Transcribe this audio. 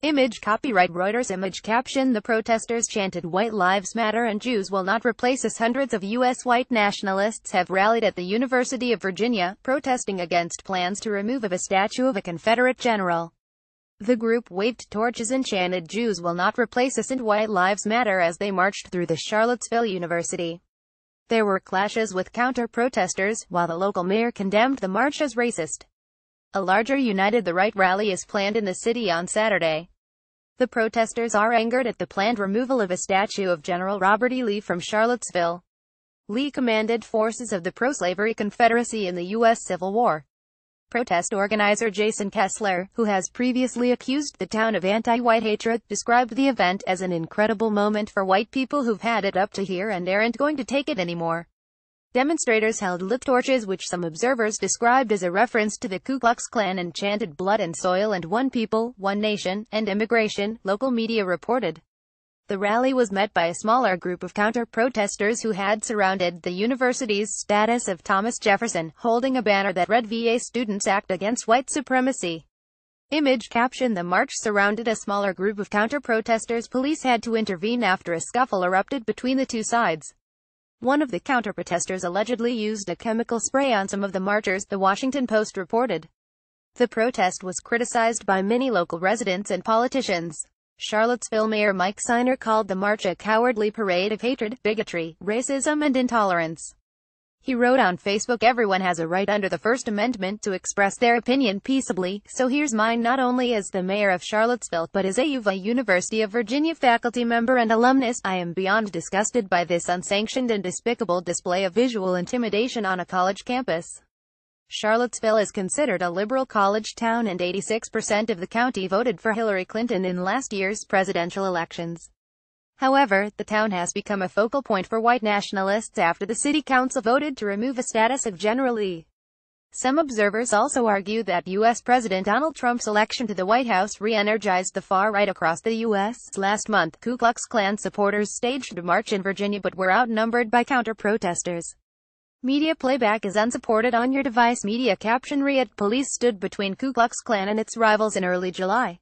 Image copyright Reuters image caption The protesters chanted White Lives Matter and Jews will not replace us. Hundreds of U.S. white nationalists have rallied at the University of Virginia, protesting against plans to remove a statue of a Confederate general. The group waved torches and chanted Jews will not replace us and White Lives Matter as they marched through the Charlottesville University. There were clashes with counter-protesters, while the local mayor condemned the march as racist. A larger United the Right rally is planned in the city on Saturday. The protesters are angered at the planned removal of a statue of General Robert E. Lee from Charlottesville. Lee commanded forces of the pro-slavery Confederacy in the U.S. Civil War. Protest organizer Jason Kessler, who has previously accused the town of anti-white hatred, described the event as an incredible moment for white people who've had it up to here and aren't going to take it anymore. Demonstrators held lit torches which some observers described as a reference to the Ku Klux Klan and chanted blood and soil and one people, one nation, and immigration, local media reported. The rally was met by a smaller group of counter-protesters who had surrounded the university's status of Thomas Jefferson, holding a banner that read VA students act against white supremacy. Image caption The march surrounded a smaller group of counter-protesters. Police had to intervene after a scuffle erupted between the two sides. One of the counter-protesters allegedly used a chemical spray on some of the marchers, The Washington Post reported. The protest was criticized by many local residents and politicians. Charlottesville Mayor Mike Siner called the march a cowardly parade of hatred, bigotry, racism and intolerance. He wrote on Facebook, everyone has a right under the First Amendment to express their opinion peaceably, so here's mine. Not only as the mayor of Charlottesville, but as a University of Virginia faculty member and alumnus, I am beyond disgusted by this unsanctioned and despicable display of visual intimidation on a college campus. Charlottesville is considered a liberal college town and 86% of the county voted for Hillary Clinton in last year's presidential elections. However, the town has become a focal point for white nationalists after the city council voted to remove a status of General Lee. Some observers also argue that U.S. President Donald Trump's election to the White House re-energized the far right across the U.S. Last month, Ku Klux Klan supporters staged a march in Virginia but were outnumbered by counter-protesters. Media playback is unsupported on your device. Media caption Riot police stood between Ku Klux Klan and its rivals in early July.